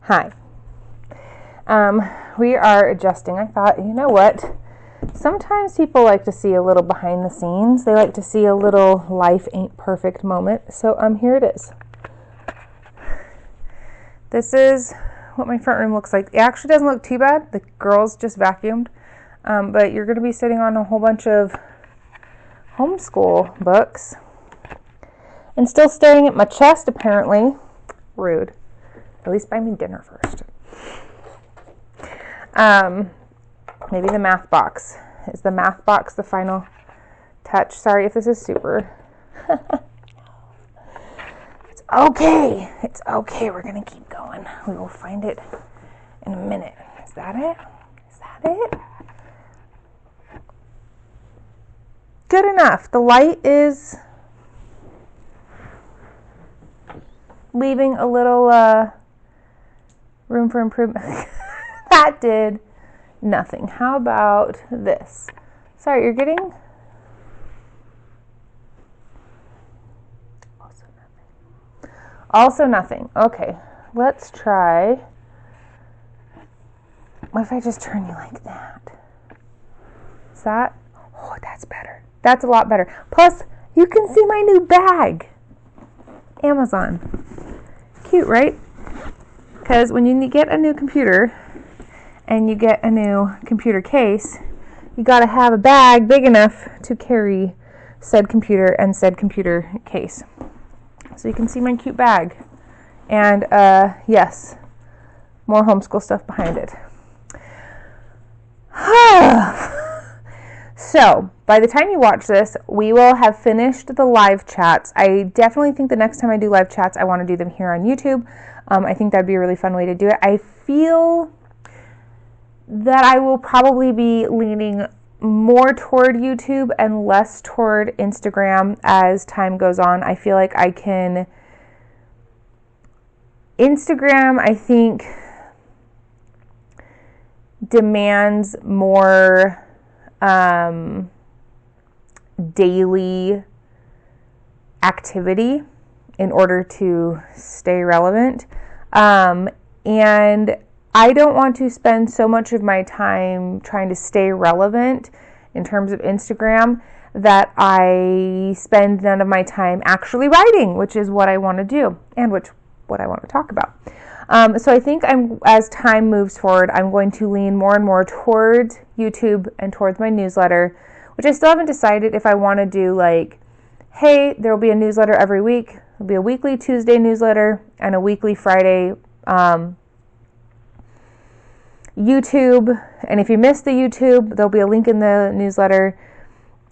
Hi. We are adjusting. I thought, you know what? Sometimes people like to see a little behind the scenes. They like to see a little life ain't perfect moment. So here it is. This is what my front room looks like. It actually doesn't look too bad. The girls just vacuumed. But you're going to be sitting on a whole bunch of homeschool books and still staring at my chest, apparently. Rude. At least buy me dinner first. Maybe the math box. Is the math box the final touch? Sorry if this is super. It's okay. It's okay. We're going to keep going. We will find it in a minute. Is that it? Is that it? Good enough. The light is leaving a little room for improvement. That did nothing. How about this? Sorry, you're getting also nothing. Okay, let's try. What if I just turn you like that? Is that? Oh, that's better. That's a lot better. Plus, you can see my new bag. Amazon. Cute, right? Because when you get a new computer and you get a new computer case, you got to have a bag big enough to carry said computer and said computer case. So you can see my cute bag. And yes, more homeschool stuff behind it. So, by the time you watch this, we will have finished the live chats. I definitely think the next time I do live chats, I want to do them here on YouTube. I think that'd be a really fun way to do it. I feel that I will probably be leaning more toward YouTube and less toward Instagram as time goes on. I feel like I can... Instagram, I think, demands more daily activity in order to stay relevant. And I don't want to spend so much of my time trying to stay relevant in terms of Instagram that I spend none of my time actually writing, which is what I want to do and what I want to talk about. So I think as time moves forward, I'm going to lean more and more towards YouTube and towards my newsletter, which I still haven't decided if I want to do like, hey, there will be a newsletter every week. There'll be a weekly Tuesday newsletter and a weekly Friday YouTube. And if you miss the YouTube, there'll be a link in the newsletter.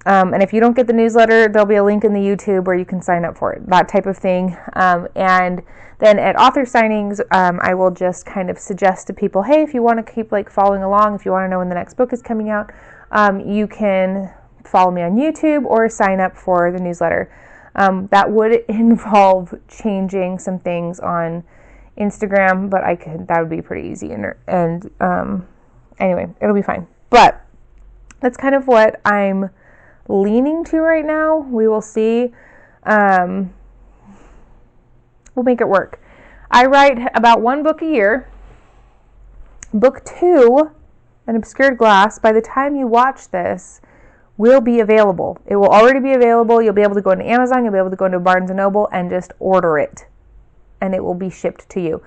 And if you don't get the newsletter, there'll be a link in the YouTube where you can sign up for it, that type of thing. And then at author signings, I will just kind of suggest to people, hey, if you want to keep like following along, if you want to know when the next book is coming out, you can follow me on YouTube or sign up for the newsletter. That would involve changing some things on Instagram, but that would be pretty easy. And anyway, it'll be fine. But that's kind of what I'm leaning to right now. We will see. We'll make it work. I write about one book a year. Book 2, An Obscured Glass, by the time you watch this, will be available. It will already be available. You'll be able to go into Amazon. You'll be able to go into Barnes & Noble and just order it. And it will be shipped to you.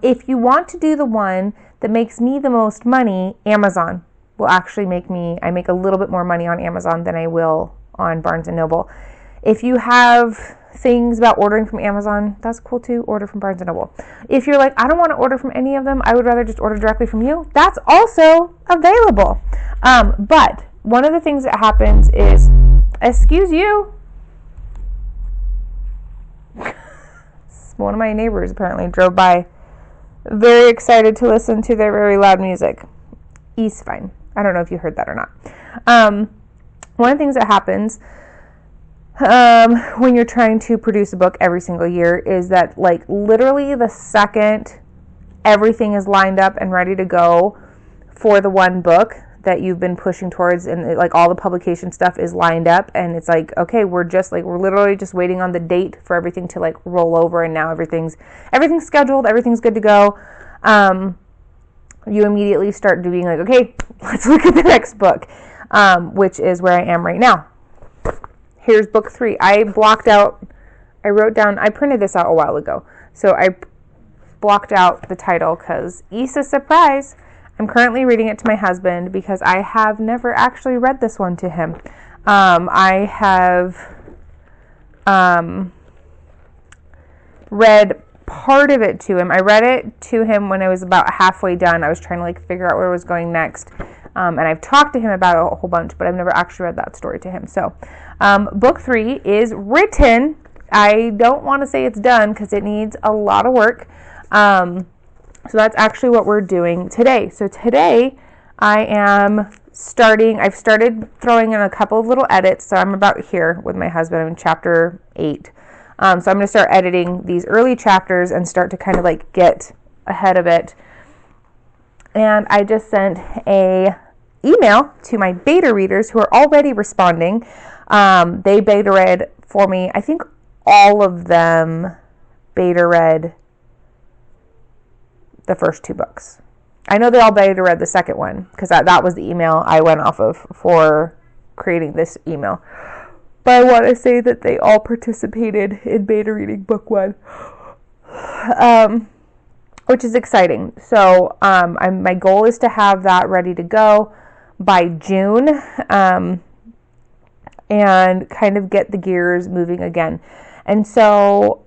If you want to do the one that makes me the most money, Amazon will actually I make a little bit more money on Amazon than I will on Barnes & Noble. If you have things about ordering from Amazon, that's cool too. Order from Barnes & Noble. If you're like, I don't want to order from any of them, I would rather just order directly from you, that's also available. But one of the things that happens is, excuse you, one of my neighbors apparently drove by very excited to listen to their very loud music. He's fine. I don't know if you heard that or not. One of the things that happens when you're trying to produce a book every single year is that, like, literally the second everything is lined up and ready to go for the one book, that you've been pushing towards, and like all the publication stuff is lined up, and it's like, okay, we're literally just waiting on the date for everything to like roll over, and now everything's scheduled, everything's good to go. You immediately start doing like, okay, let's look at the next book, which is where I am right now. Here's book 3. I printed this out a while ago, so I blocked out the title because Issa, surprise, I'm currently reading it to my husband because I have never actually read this one to him. I have read part of it to him. I read it to him when I was about halfway done. I was trying to like figure out where I was going next. And I've talked to him about it a whole bunch, but I've never actually read that story to him. So book 3 is written. I don't want to say it's done because it needs a lot of work. So that's actually what we're doing today. So today I've started throwing in a couple of little edits. So I'm about here with my husband. I'm in chapter 8. So I'm going to start editing these early chapters and start to kind of like get ahead of it. And I just sent a email to my beta readers who are already responding. They beta read for me. I think all of them beta read the first 2 books. I know they all beta read the second one because that was the email I went off of for creating this email. But I want to say that they all participated in beta reading book 1, which is exciting. So my goal is to have that ready to go by June, and kind of get the gears moving again. And so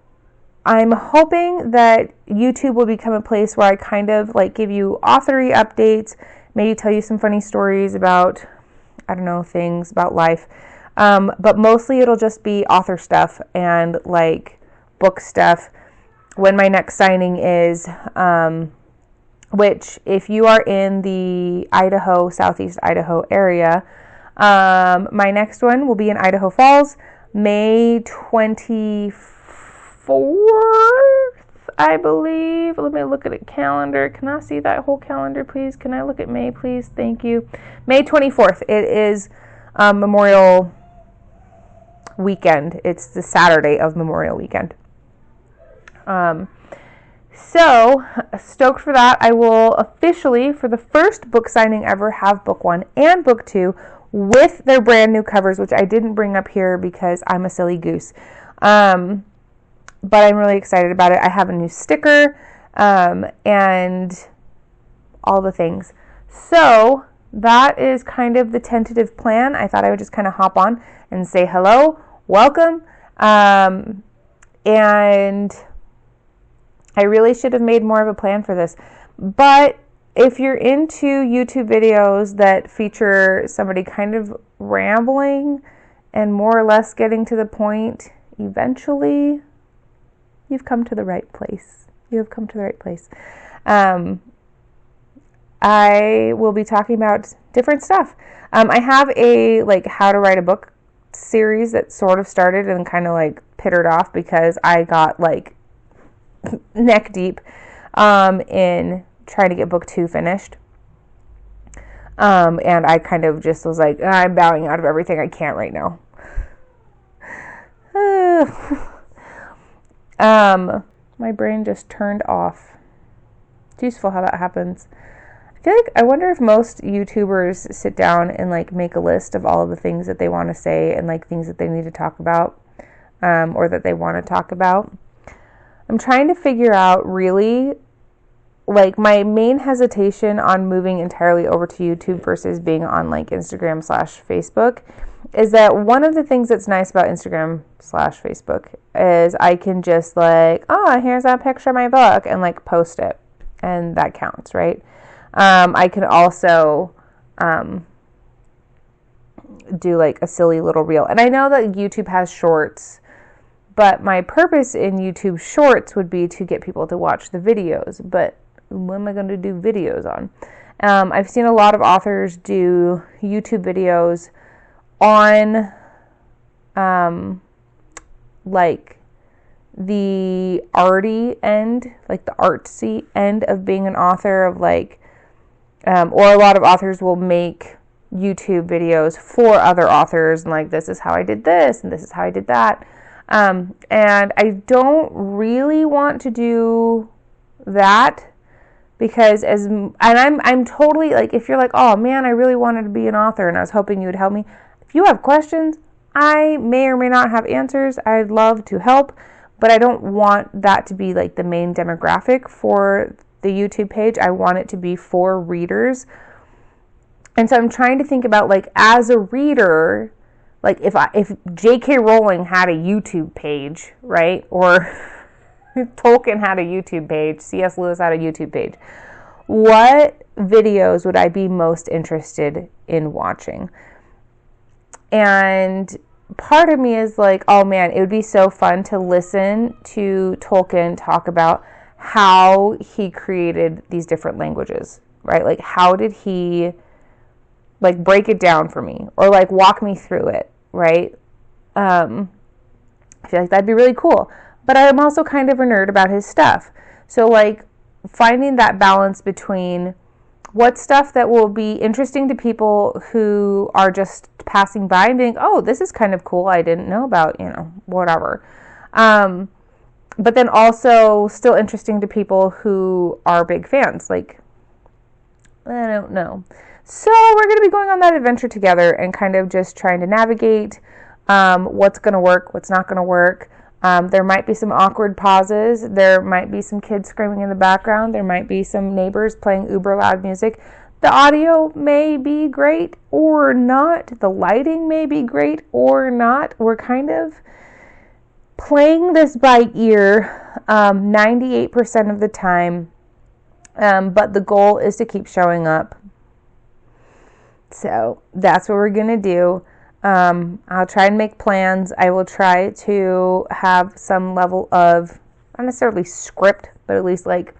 I'm hoping that YouTube will become a place where I kind of like give you authory updates, maybe tell you some funny stories about, I don't know, things about life. But mostly it'll just be author stuff and like book stuff. When my next signing is, which if you are in the Idaho, Southeast Idaho area, my next one will be in Idaho Falls, May 24th, I believe. Let me look at a calendar. Can I see that whole calendar, please? Can I look at May, please? Thank you. May 24th. It is Memorial weekend. It's the Saturday of Memorial weekend. So stoked for that. I will officially, for the first book signing ever, have book 1 and book 2 with their brand new covers, which I didn't bring up here because I'm a silly goose. But I'm really excited about it. I have a new sticker, and all the things. So that is kind of the tentative plan. I thought I would just kind of hop on and say hello, welcome, and I really should have made more of a plan for this. But if you're into YouTube videos that feature somebody kind of rambling and more or less getting to the point, eventually you've come to the right place. You have come to the right place. I will be talking about different stuff. I have a like how to write a book series that sort of started and kind of like pittered off because I got like neck deep in trying to get book 2 finished. And I kind of just was like, I'm bowing out of everything I can't right now. My brain just turned off. It's useful how that happens. I wonder if most YouTubers sit down and like make a list of all of the things that they want to say and like things that they need to talk about, or that they want to talk about. I'm trying to figure out really, like, my main hesitation on moving entirely over to YouTube versus being on like Instagram/Facebook is that one of the things that's nice about Instagram/Facebook is I can just like, oh, here's a picture of my book and like post it, and that counts, right? I can also do like a silly little reel. And I know that YouTube has shorts, but my purpose in YouTube shorts would be to get people to watch the videos. But what am I going to do videos on? I've seen a lot of authors do YouTube videos on like the arty end, like the artsy end of being an author, of like Or a lot of authors will make YouTube videos for other authors, and like, this is how I did this, and this is how I did that. And I don't really want to do that, because I'm totally like, if you're like, oh man, I really wanted to be an author and I was hoping you would help me. If you have questions, I may or may not have answers. I'd love to help, but I don't want that to be like the main demographic for the YouTube page. I want it to be for readers. And so I'm trying to think about, like, as a reader, like if J.K. Rowling had a YouTube page, right? Or Tolkien had a YouTube page, C.S. Lewis had a YouTube page, what videos would I be most interested in watching? And part of me is like, oh man, it would be so fun to listen to Tolkien talk about how he created these different languages, right? Like, how did he, like, break it down for me, or like walk me through it, right? I feel like that'd be really cool. But I'm also kind of a nerd about his stuff. So like, finding that balance between what stuff that will be interesting to people who are just passing by and being, oh, this is kind of cool, I didn't know about, whatever. But then also still interesting to people who are big fans. Like, I don't know. So we're going to be going on that adventure together and kind of just trying to navigate what's going to work, what's not going to work. There might be some awkward pauses. There might be some kids screaming in the background. There might be some neighbors playing uber loud music. The audio may be great or not. The lighting may be great or not. We're kind of playing this by ear 98% of the time. But the goal is to keep showing up. So that's what we're going to do. I'll try and make plans. I will try to have some level of, not necessarily script, but at least like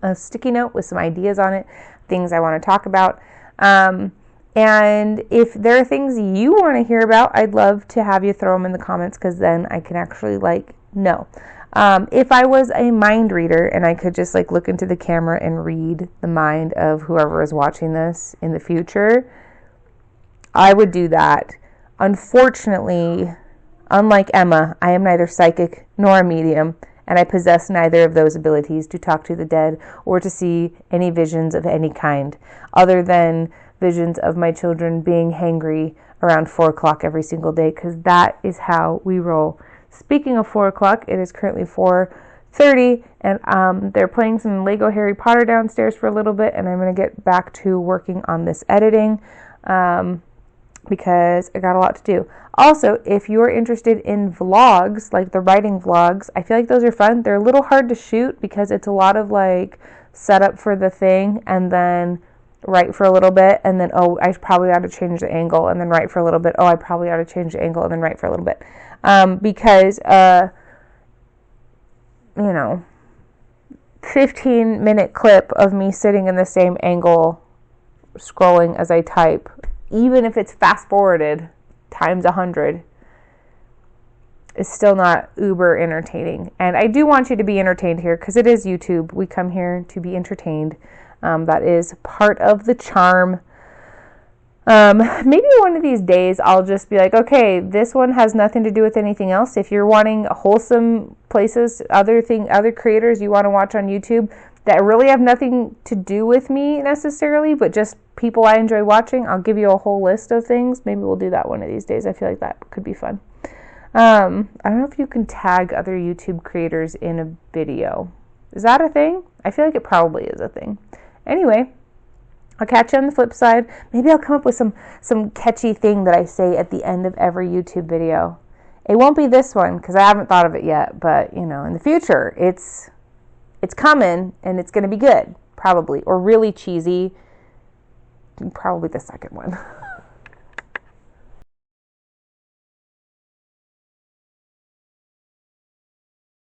a sticky note with some ideas on it, things I want to talk about. And if there are things you want to hear about, I'd love to have you throw them in the comments, because then I can actually know. If I was a mind reader and I could just look into the camera and read the mind of whoever is watching this in the future, I would do that. Unfortunately, unlike Emma, I am neither psychic nor a medium, and I possess neither of those abilities to talk to the dead or to see any visions of any kind, other than visions of my children being hangry around 4 o'clock every single day, because that is how we roll. Speaking of 4 o'clock, it is currently 4:30, and they're playing some Lego Harry Potter downstairs for a little bit, and I'm going to get back to working on this editing. Because I got a lot to do. Also, if you're interested in vlogs, like the writing vlogs, I feel like those are fun. They're a little hard to shoot because it's a lot of setup for the thing, and then write for a little bit, and then, oh, I probably ought to change the angle, and then write for a little bit. Oh, I probably ought to change the angle, and then write for a little bit. Because 15-minute clip of me sitting in the same angle scrolling as I type, even if it's fast forwarded times 100, is still not uber entertaining. And I do want you to be entertained here, because it is YouTube. We come here to be entertained. That is part of the charm. Maybe one of these days I'll just be like, okay, this one has nothing to do with anything else. If you're wanting wholesome places, other creators you want to watch on YouTube that really have nothing to do with me necessarily, but just people I enjoy watching, I'll give you a whole list of things. Maybe we'll do that one of these days. I feel like that could be fun. I don't know if you can tag other YouTube creators in a video. Is that a thing? I feel like it probably is a thing. Anyway, I'll catch you on the flip side. Maybe I'll come up with some catchy thing that I say at the end of every YouTube video. It won't be this one, because I haven't thought of it yet, but in the future, it's coming, and it's going to be good, probably, or really cheesy. Probably the second one.